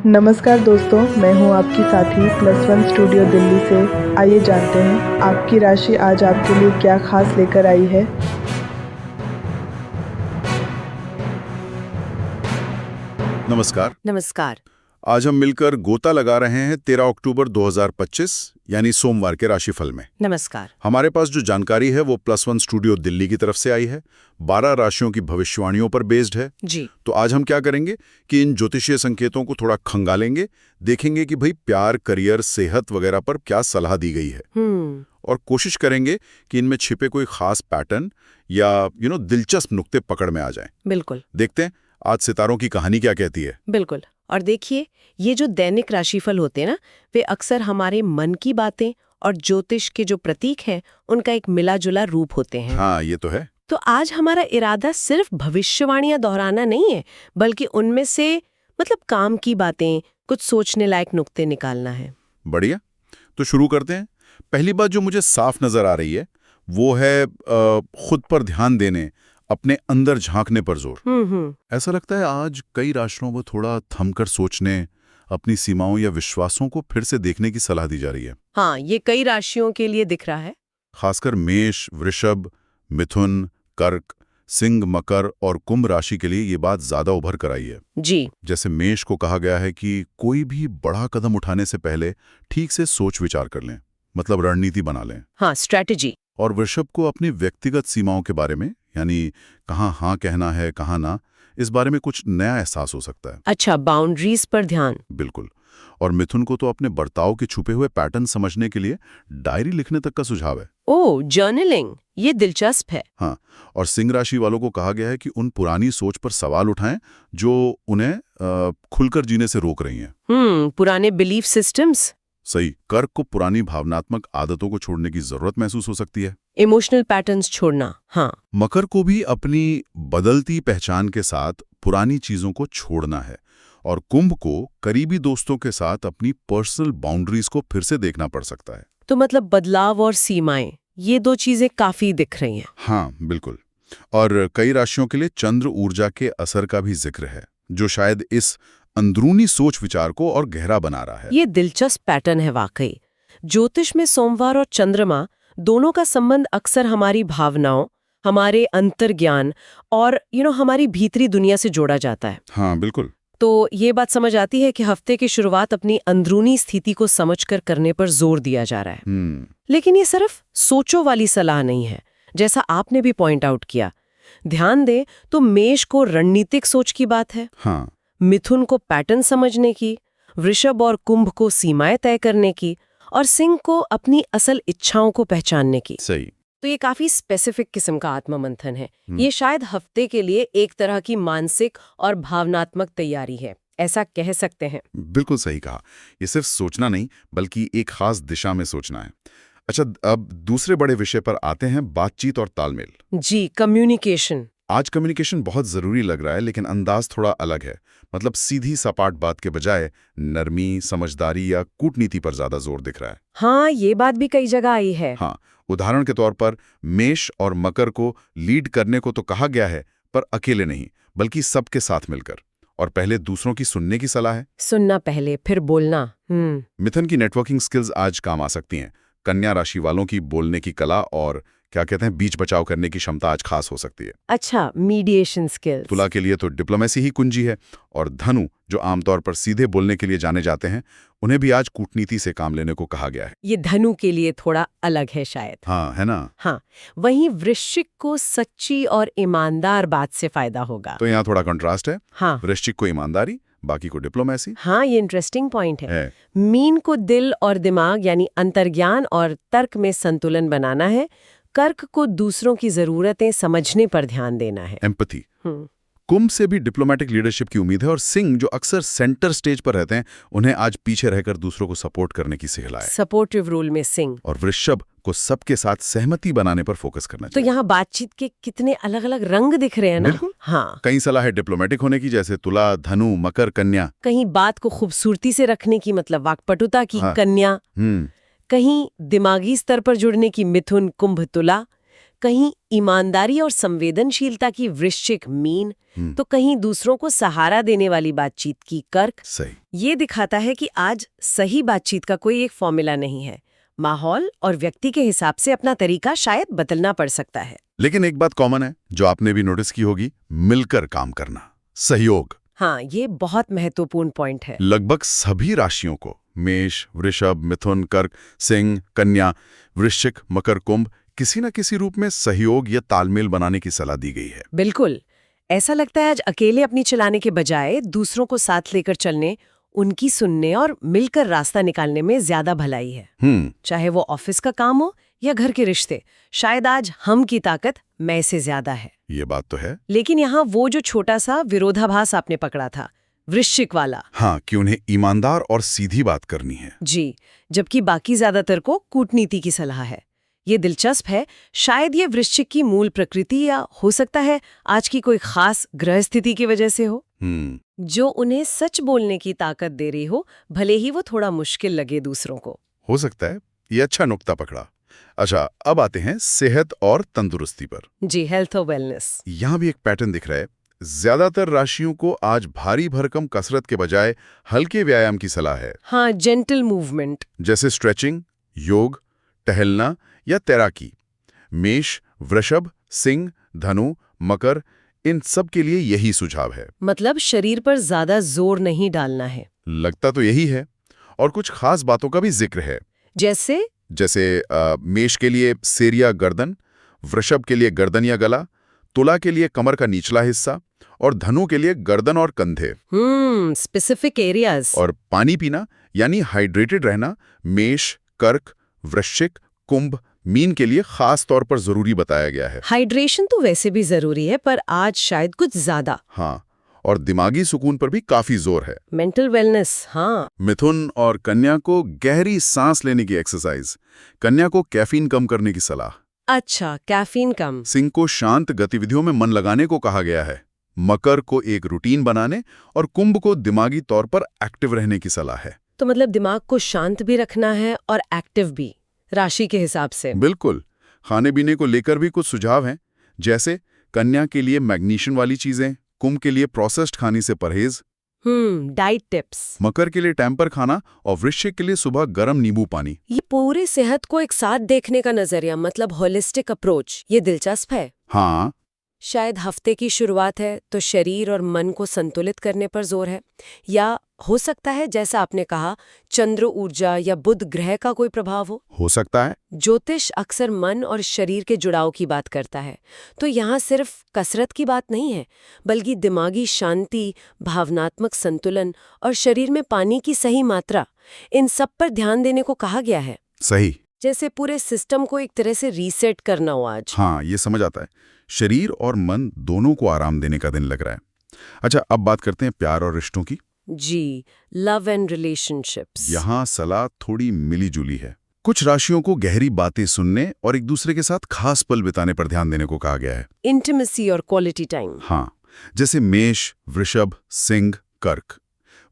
नमस्कार दोस्तों, मैं हूं आपकी साथी +1 स्टूडियो दिल्ली से। आइए जानते हैं आपकी राशि आज आपके लिए क्या खास लेकर आई है। नमस्कार। नमस्कार। आज हम मिलकर गोता लगा रहे हैं 13 अक्टूबर 2025 यानी सोमवार के राशिफल में। नमस्कार। हमारे पास जो जानकारी है वो +1 स्टूडियो दिल्ली की तरफ से आई है। 12 राशियों की भविष्यवाणियों पर बेस्ड है। जी। तो आज हम क्या करेंगे कि इन ज्योतिषीय संकेतों को थोड़ा खंगालेंगे, देखेंगे कि भाई प्यार, करियर, सेहत वगैरह पर क्या सलाह दी गई है। और कोशिश करेंगे कि इनमें छिपे कोई खास पैटर्न या दिलचस्प नुक्ते पकड़ में आ जाएं। बिल्कुल। देखते हैं आज सितारों की कहानी क्या कहती है। बिल्कुल। और देखिए, ये जो दैनिक राशिफल होते हैं ना, वे अक्सर हमारे मन की बातें और ज्योतिष के जो प्रतीक हैं उनका एक मिला जुला रूप होते हैं। हाँ, ये तो है। तो आज हमारा इरादा सिर्फ भविष्यवाणियां दोहराना नहीं है, बल्कि उनमें से काम की बातें, कुछ सोचने लायक नुक्ते निकालना है। बढ़िया, तो शुरू करते हैं। पहली बात जो मुझे साफ नजर आ रही है वो है खुद पर ध्यान देने, अपने अंदर झांकने पर जोर। ऐसा लगता है आज कई राशियों को थोड़ा थमकर सोचने, अपनी सीमाओं या विश्वासों को फिर से देखने की सलाह दी जा रही है। हाँ, ये कई राशियों के लिए दिख रहा है। खासकर मेष, वृषभ, मिथुन, कर्क, सिंह, मकर और कुंभ राशि के लिए ये बात ज्यादा उभर कर आई है। जी। जैसे मेष को कहा गया है कि कोई भी बड़ा कदम उठाने से पहले ठीक से सोच विचार कर लें, मतलब रणनीति बना लें। हाँ, स्ट्रैटेजी। और वृषभ को अपनी व्यक्तिगत सीमाओं के बारे में, यानी कहाँ हाँ कहना है, कहाँ ना, इस बारे में कुछ नया एहसास हो सकता है। अच्छा, बाउंड्रीज पर ध्यान। बिल्कुल। और मिथुन को तो अपने बर्ताव के छुपे हुए पैटर्न समझने के लिए डायरी लिखने तक का सुझाव है। ओह, जर्नलिंग, ये दिलचस्प है। हाँ, और सिंह राशि वालों को कहा गया है कि उन पुरानी सोच पर सवाल उठाएं जो उन्हें खुलकर जीने से रोक रही हैं। पुराने बिलीफ सिस्टम्स। सही। कर्क को पुरानी भावनात्मक आदतों को छोड़ने की जरूरत महसूस हो सकती है। इमोशनल पैटर्न्स छोड़ना। हाँ। मकर को भी अपनी बदलती पहचान के साथ पुरानी चीजों को छोड़ना है। और कुंभ को करीबी दोस्तों के साथ अपनी पर्सनल बाउंड्रीज को फिर से देखना पड़ सकता है। तो बदलाव और सीमाएं, ये दो चीजें काफी दिख रही हैं। हाँ, बिल्कुल। और कई राशियों के लिए चंद्र ऊर्जा के असर का भी जिक्र है, जो शायद इस अंदरूनी सोच विचार को और गहरा बना रहा है। ये दिलचस्प पैटर्न है वाकई। ज्योतिष में सोमवार और चंद्रमा दोनों का संबंध अक्सर हमारी भावनाओं, हमारे अंतर्ज्ञान और हमारी भीतरी दुनिया से जोड़ा जाता है। हाँ, बिल्कुल। तो ये बात समझ आती है कि हफ्ते की शुरुआत अपनी अंदरूनी स्थिति को समझकर करने पर जोर दिया जा रहा है। लेकिन ये सिर्फ सोचो वाली सलाह नहीं है, जैसा आपने भी पॉइंट आउट किया। ध्यान दे तो मेष को रणनीतिक सोच की बात है। हाँ। मिथुन को पैटर्न समझने की, वृषभ और कुंभ को सीमाएं तय करने की, और सिंह को अपनी असल इच्छाओं को पहचानने की। सही। तो ये काफी स्पेसिफिक किस्म का आत्ममंथन है। ये शायद हफ्ते के लिए एक तरह की मानसिक और भावनात्मक तैयारी है, ऐसा कह सकते हैं। बिल्कुल सही कहा। ये सिर्फ सोचना नहीं, बल्कि एक खास दिशा में सोचना है। अच्छा, अब दूसरे बड़े विषय पर आते हैं, बातचीत और तालमेल। जी, कम्युनिकेशन। आज कम्युनिकेशन बहुत जरूरी लग रहा है, लेकिन अंदाज थोड़ा अलग है। मतलब सीधी सपाट बात के बजाय नरमी, समझदारी या कूटनीति पर ज्यादा जोर दिख रहा है। हाँ, ये बात भी कई जगह आई है। हाँ, उदाहरण के तौर पर मेष और मकर को लीड करने को तो कहा गया है, पर अकेले नहीं, बल्कि सबके साथ मिलकर। और पहले दूसरों की सुनने की सलाह है। सुनना पहले, फिर बोलना। मिथुन की नेटवर्किंग स्किल्स आज काम आ सकती हैं। कन्या राशि वालों की बोलने की कला और क्या कहते हैं, बीच बचाव करने की क्षमता आज खास हो सकती है। अच्छा, मीडिएशन स्किल्स। तुला के लिए तो डिप्लोमेसी ही कुंजी है। और धनु, जो आमतौर पर सीधे बोलने के लिए जाने जाते हैं, उन्हें भी आज कूटनीति से काम लेने को कहा गया है। ये धनु के लिए थोड़ा अलग है शायद। हाँ, है ना। हाँ, वहीं वृश्चिक को सच्ची और ईमानदार बात से फायदा होगा। तो यहाँ थोड़ा कंट्रास्ट है। हाँ। वृश्चिक को ईमानदारी, बाकी को डिप्लोमेसी। हाँ, ये इंटरेस्टिंग पॉइंट है। मीन को दिल और दिमाग यानी अंतर्ज्ञान और तर्क में संतुलन बनाना है। कर्क को दूसरों की जरूरतें समझने पर ध्यान देना है, एम्पैथी। कुंभ से भी डिप्लोमेटिक लीडरशिप की उम्मीद है। और सिंह, जो अक्सर सेंटर स्टेज पर रहते हैं, उन्हें आज पीछे रहकर दूसरों को सपोर्ट करने की सिखला है। सपोर्टिव रोल में सिंह। और वृषभ को सबके साथ सहमति बनाने पर फोकस करना तो चाहिए। यहाँ बातचीत के कितने अलग अलग रंग दिख रहे हैं ना। बिल्कुल। हाँ। कई सलाह है डिप्लोमेटिक होने की, जैसे तुला, धनु, मकर, कन्या। कहीं बात को खूबसूरती से रखने की, मतलब वाक्पटुता की, हाँ। कन्या। कहीं दिमागी स्तर पर जुड़ने की, मिथुन, कुंभ, तुला। कहीं ईमानदारी और संवेदनशीलता की वृश्चिक मीन, तो कहीं दूसरों को सहारा देने वाली बातचीत की कर्क। सही। ये दिखाता है कि आज सही बातचीत का कोई एक फॉर्मूला नहीं है। माहौल और व्यक्ति के हिसाब से अपना तरीका शायद बदलना पड़ सकता है। लेकिन एक बात कॉमन है जो आपने भी नोटिस की होगी, मिलकर काम करना, सहयोग। हाँ, ये बहुत महत्वपूर्ण पॉइंट है। लगभग सभी राशियों को, मेष, वृषभ, मिथुन, कर्क, सिंह, कन्या, वृश्चिक, मकर, कुंभ, किसी न किसी रूप में सहयोग या तालमेल बनाने की सलाह दी गई है। बिल्कुल। ऐसा लगता है आज अकेले अपनी चलाने के बजाय दूसरों को साथ लेकर चलने, उनकी सुनने और मिलकर रास्ता निकालने में ज्यादा भलाई है। चाहे वो ऑफिस का काम हो या घर के रिश्ते, शायद आज हम की ताकत मैं से ज्यादा है। ये बात तो है। लेकिन यहाँ वो जो छोटा सा विरोधाभास आपने पकड़ा था, वृश्चिक वाला। हाँ, कि उन्हें ईमानदार और सीधी बात करनी है। जी, जबकि बाकी ज्यादातर को कूटनीति की सलाह है। ये दिलचस्प है। शायद ये वृश्चिक की मूल प्रकृति या हो सकता है आज की कोई खास ग्रह स्थिति की वजह से हो, जो उन्हें सच बोलने की ताकत दे रही हो, भले ही वो थोड़ा मुश्किल लगे दूसरों को। हो सकता है। ये अच्छा नुक्ता पकड़ा। अच्छा, अब आते हैं सेहत और तंदुरुस्ती पर। जी, हेल्थ और वेलनेस। यहाँ भी एक पैटर्न दिख रहा है। ज्यादातर राशियों को आज भारी भरकम कसरत के बजाय हल्के व्यायाम की सलाह है। हाँ, जेंटल मूवमेंट, जैसे स्ट्रेचिंग, योग, टहलना या तैराकी। मेष, वृषभ, सिंह, धनु, मकर, इन सब के लिए यही सुझाव है। मतलब शरीर पर ज्यादा जोर नहीं डालना है। लगता तो यही है। और कुछ खास बातों का भी जिक्र है। जैसे मेष के लिए सिर या गर्दन, वृषभ के लिए गर्दन या गला, तुला के लिए कमर का निचला हिस्सा और धनु के लिए गर्दन और कंधे। Specific areas. और पानी पीना यानी हाइड्रेटेड रहना मेष, कर्क, वृश्चिक, कुंभ, मीन के लिए खास तौर पर जरूरी बताया गया है। हाइड्रेशन तो वैसे भी जरूरी है, पर आज शायद कुछ ज्यादा। हाँ, और दिमागी सुकून पर भी काफी जोर है। Mental wellness. हाँ, मिथुन और कन्या को गहरी सांस लेने की एक्सरसाइज, कन्या को कैफीन कम करने की सलाह। अच्छा, कैफीन कम। सिंह को शांत गतिविधियों में मन लगाने को कहा गया है। मकर को एक रूटीन बनाने और कुंभ को दिमागी तौर पर एक्टिव रहने की सलाह है। तो मतलब दिमाग को शांत भी रखना है और एक्टिव भी, राशि के हिसाब से। बिल्कुल। खाने पीने को लेकर भी कुछ सुझाव हैं, जैसे कन्या के लिए मैग्नीशियम वाली चीजें, कुंभ के लिए प्रोसेस्ड खाने से परहेज, डाइट टिप्स। मकर के लिए टेम्पर खाना और वृश्चिक के लिए सुबह गर्म नींबू पानी। ये पूरे सेहत को एक साथ देखने का नजरिया, मतलब होलिस्टिक अप्रोच, ये दिलचस्प है। हाँ, शायद हफ्ते की शुरुआत है तो शरीर और मन को संतुलित करने पर जोर है, या हो सकता है जैसा आपने कहा चंद्र ऊर्जा या बुध ग्रह का कोई प्रभाव हो सकता है। ज्योतिष अक्सर मन और शरीर के जुड़ाव की बात करता है, तो यहाँ सिर्फ कसरत की बात नहीं है, बल्कि दिमागी शांति, भावनात्मक संतुलन और शरीर में पानी की सही मात्रा, इन सब पर ध्यान देने को कहा गया है। सही। जैसे पूरे सिस्टम को एक तरह से रीसेट करना हो आज। हाँ, ये समझ आता है। शरीर और मन दोनों को आराम देने का दिन लग रहा है। अच्छा, अब बात करते हैं प्यार और रिश्तों की। जी, लव एंड रिलेशनशिप्स। यहाँ सलाह थोड़ी मिली जुली है। कुछ राशियों को गहरी बातें सुनने और एक दूसरे के साथ खास पल बिताने पर ध्यान देने को कहा गया है। इंटिमेसी और क्वालिटी टाइम। हाँ, जैसे मेष, वृषभ, सिंह, कर्क।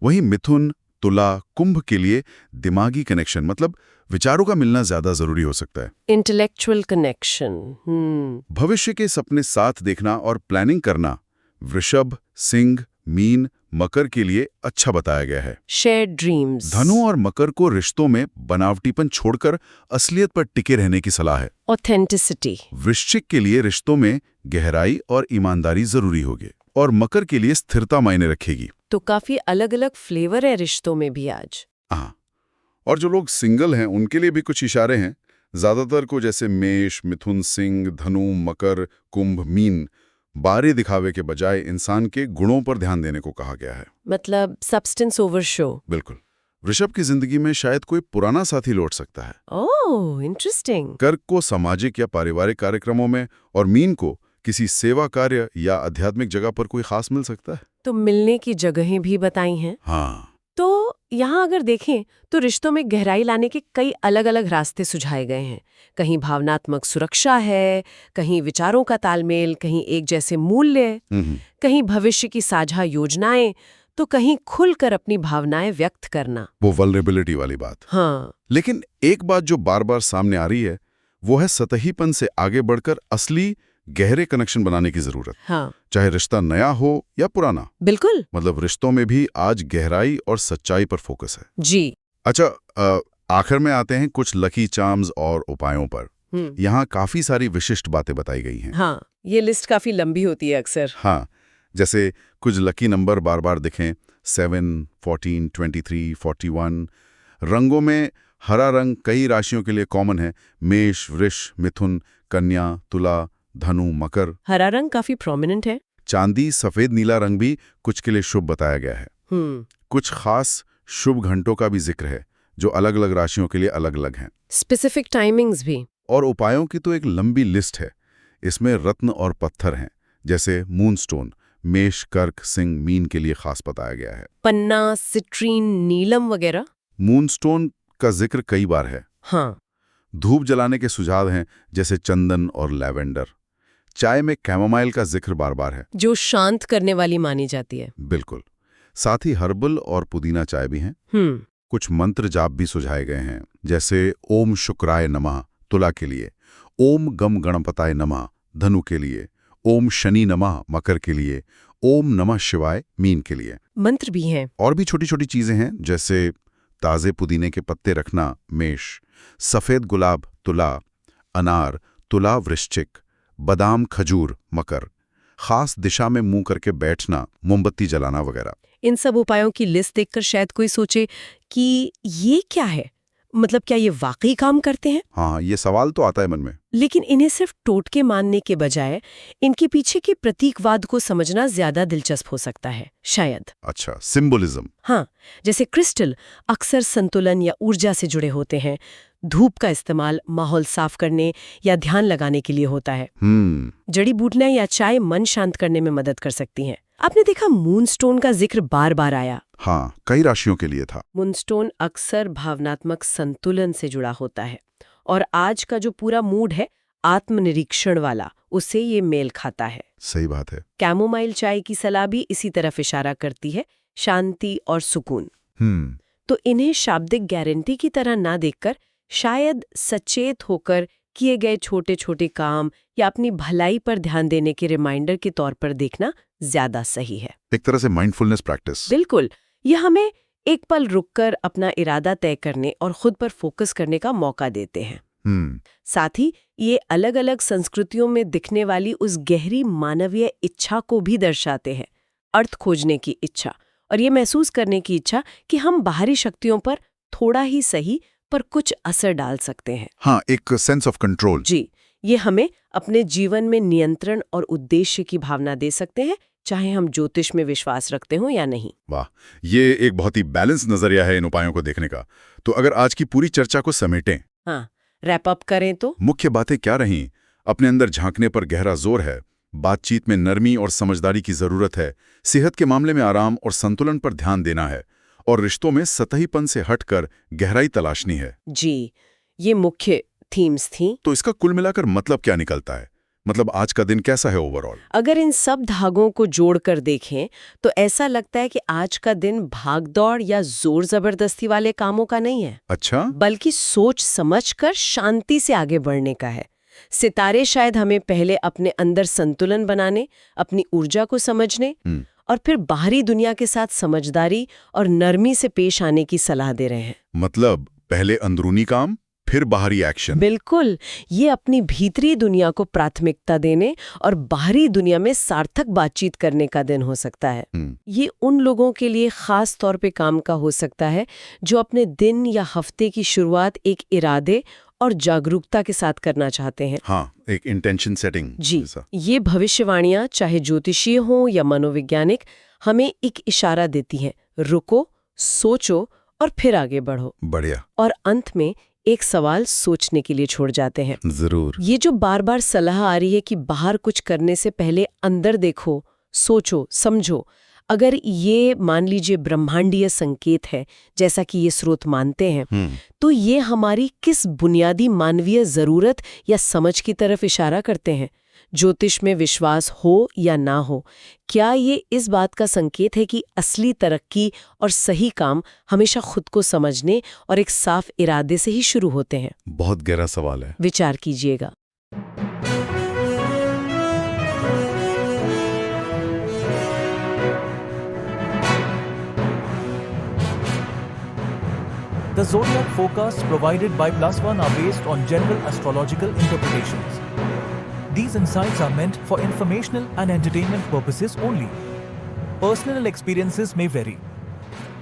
वहीं मिथुन, तुला, कुंभ के लिए दिमागी कनेक्शन, मतलब विचारों का मिलना ज्यादा जरूरी हो सकता है। Intellectual connection. भविष्य के सपने साथ देखना और प्लानिंग करना वृषभ, सिंह, मीन, मकर के लिए अच्छा बताया गया है। Shared dreams. धनु और मकर को रिश्तों में बनावटीपन छोड़कर असलियत पर टिके रहने की सलाह है। ऑथेंटिसिटी। वृश्चिक के लिए रिश्तों में गहराई और ईमानदारी जरूरी होगी और मकर के लिए स्थिरता मायने रखेगी। तो काफी अलग अलग फ्लेवर है रिश्तों में भी आज। हाँ, और जो लोग सिंगल हैं उनके लिए भी कुछ इशारे हैं। ज्यादातर को जैसे मेष, मिथुन, सिंह, धनु, मकर, कुंभ, मीन बाहरी दिखावे के बजाय इंसान के गुणों पर ध्यान देने को कहा गया है। मतलब सब्सटेंस ओवर शो। बिल्कुल। वृषभ की जिंदगी में शायद कोई पुराना साथी लौट सकता है। ओह, इंटरेस्टिंग। कर्क को सामाजिक या पारिवारिक कार्यक्रमों में और मीन को किसी सेवा कार्य या आध्यात्मिक जगह पर कोई खास मिल सकता है। तो मिलने की जगहें भी बताई हैं। हाँ, तो यहाँ अगर देखें तो रिश्तों में गहराई लाने के कई अलग अलग रास्ते सुझाए गए हैं। कहीं भावनात्मक सुरक्षा है, कहीं विचारों का तालमेल, कहीं एक जैसे मूल्य, कहीं भविष्य की साझा योजनाएं, तो कहीं खुलकर अपनी भावनाएं व्यक्त करना। वो वल्नरेबिलिटी वाली बात। हाँ। लेकिन एक बात जो बार बार सामने आ रही है वो है सतहीपन से आगे बढ़कर असली गहरे कनेक्शन बनाने की जरूरत। हाँ, चाहे रिश्ता नया हो या पुराना, बिल्कुल। मतलब रिश्तों में भी आज गहराई और सच्चाई पर फोकस है। जी। अच्छा, आखिर में आते हैं कुछ लकी चार्म्स और उपायों पर। यहाँ काफी सारी विशिष्ट बातें बताई गई हैं। हाँ, ये लिस्ट काफी लंबी होती है अक्सर। हाँ, जैसे कुछ लकी नंबर बार बार दिखें, 7, 14, 23, 41। रंगों में हरा रंग कई राशियों के लिए कॉमन है। मेष, वृष, मिथुन, कन्या, तुला, धनु, मकर। हरा रंग काफी प्रोमिनेंट है। चांदी, सफेद, नीला रंग भी कुछ के लिए शुभ बताया गया है। कुछ खास शुभ घंटों का भी जिक्र है, जो अलग अलग राशियों के लिए अलग अलग हैं। स्पेसिफिक टाइमिंग्स भी। और उपायों की तो एक लंबी लिस्ट है। इसमें रत्न और पत्थर हैं, जैसे मूनस्टोन, मेष, कर्क, सिंह, मीन के लिए खास बताया गया है। पन्ना, सिट्रीन, नीलम वगैरह। मूनस्टोन का जिक्र कई बार है। हाँ। धूप जलाने के सुझाव हैं, जैसे चंदन और लैवेंडर। चाय में कैमोमाइल का जिक्र बार बार है, जो शांत करने वाली मानी जाती है। बिल्कुल। साथ ही हर्बल और पुदीना चाय भी हैं। कुछ मंत्र जाप भी सुझाए गए हैं, जैसे ओम शुक्राय नमः तुला के लिए, ओम गम गणपताय नमः धनु के लिए, ओम शनि नमः मकर के लिए, ओम नमः शिवाय मीन के लिए। मंत्र भी हैं। और भी छोटी छोटी चीजें हैं, जैसे ताजे पुदीने के पत्ते रखना मेष, सफेद गुलाब तुला, अनार तुला वृश्चिक, बादाम खजूर मकर, खास दिशा में मुंह करके बैठना, मोमबत्ती जलाना वगैरह। इन सब उपायों की लिस्ट देखकर शायद कोई सोचे कि ये क्या है, मतलब क्या ये वाकई काम करते हैं? हाँ, ये सवाल तो आता है मन में। लेकिन इन्हें सिर्फ टोटके मानने के बजाय इनके पीछे के प्रतीकवाद को समझना ज्यादा दिलचस्प हो सकता है शायद। अच्छा, सिंबोलिज्म। हाँ, जैसे क्रिस्टल अक्सर संतुलन या ऊर्जा से जुड़े होते हैं। धूप का इस्तेमाल माहौल साफ करने या ध्यान लगाने के लिए होता है। जड़ी बूटियां या चाय मन शांत करने में मदद कर सकती हैं। आपने देखा मूनस्टोन का जिक्र बार बार आया। हाँ, कई राशियों के लिए था। मूनस्टोन अक्सर भावनात्मक संतुलन से जुड़ा होता है, और आज का जो पूरा मूड है आत्मनिरीक्षण वाला, उससे ये मेल खाता है। सही बात है। कैमोमाइल चाय की सलाह भी इसी तरफ इशारा करती है, शांति और सुकून। तो इन्हें शाब्दिक गारंटी की तरह ना देखकर शायद सचेत होकर किए गए छोटे छोटे काम या अपनी भलाई पर ध्यान देने के रिमाइंडर के तौर पर देखना ज्यादा सही है। एक तरह से माइंडफुलनेस प्रैक्टिस। बिल्कुल, यह हमें एक पल रुककर अपना इरादा तय करने और खुद पर फोकस करने का मौका देते हैं। साथ ही ये अलग अलग संस्कृतियों में दिखने वाली उस गहरी मानवीय इच्छा को भी दर्शाते हैं, अर्थ खोजने की इच्छा और ये महसूस करने की इच्छा कि हम बाहरी शक्तियों पर थोड़ा ही सही पर कुछ असर डाल सकते हैं। हाँ, एक सेंस ऑफ कंट्रोल। जी, ये हमें अपने जीवन में नियंत्रण और उद्देश्य की भावना दे सकते हैं, चाहे हम ज्योतिष में विश्वास रखते हो या नहीं। वाह, ये एक बहुत ही बैलेंस नजरिया है इन उपायों को देखने का। तो अगर आज की पूरी चर्चा को समेटें, हाँ, रैप अप करें तो मुख्य बातें क्या रहीं? अपने अंदर झांकने पर गहरा जोर है, बातचीत में नरमी और समझदारी की जरूरत है, सेहत के मामले में आराम और संतुलन पर ध्यान देना है, और रिश्तों में सतहीपन से हटकर गहराई तलाशनी है। जी, ये मुख्य थीम्स थीं। तो इसका कुल मिलाकर मतलब क्या निकलता है? मतलब आज का दिन कैसा है ओवरऑल? अगर इन सब धागों को जोड़कर देखें तो ऐसा लगता है कि आज का दिन भागदौड़ या जोर जबरदस्ती वाले कामों का नहीं है। अच्छा, बल्कि सोच समझकर शांति से आगे बढ़ने का है। सितारे शायद हमें पहले अपने अंदर संतुलन बनाने, अपनी ऊर्जा को समझने और फिर बाहरी दुनिया के साथ समझदारी और नरमी से पेश आने की सलाह दे रहे हैं। मतलब पहले अंदरूनी काम, फिर बाहरी एक्शन। बिल्कुल, ये अपनी भीतरी दुनिया को प्राथमिकता देने और बाहरी दुनिया में सार्थक बातचीत करने का दिन हो सकता है। ये उन लोगों के लिए खास तौर पे काम का हो सकता है जो अपने दिन या हफ्ते की शुरुआत एक इरादे और जागरूकता के साथ करना चाहते हैं। हाँ, एक इंटेंशन सेटिंग। जी, ये भविष्यवाणियां चाहे ज्योतिषीय हो या मनोवैज्ञानिक हमें एक इशारा देती हैं, रुको, सोचो और फिर आगे बढ़ो। बढ़िया। और अंत में एक सवाल सोचने के लिए छोड़ जाते हैं। जरूर। ये जो बार बार सलाह आ रही है कि बाहर कुछ करने से पहले अंदर देखो, सोचो, समझो, अगर ये मान लीजिए ब्रह्मांडीय संकेत है जैसा कि ये स्रोत मानते हैं, तो ये हमारी किस बुनियादी मानवीय जरूरत या समझ की तरफ इशारा करते हैं ज्योतिष में विश्वास हो या ना हो, क्या ये इस बात का संकेत है कि असली तरक्की और सही काम हमेशा खुद को समझने और एक साफ इरादे से ही शुरू होते हैं? बहुत गहरा सवाल है। विचार कीजिएगा। The zodiac forecasts provided by Plus One are based on general astrological interpretations. These insights are meant for informational and entertainment purposes only. Personal experiences may vary.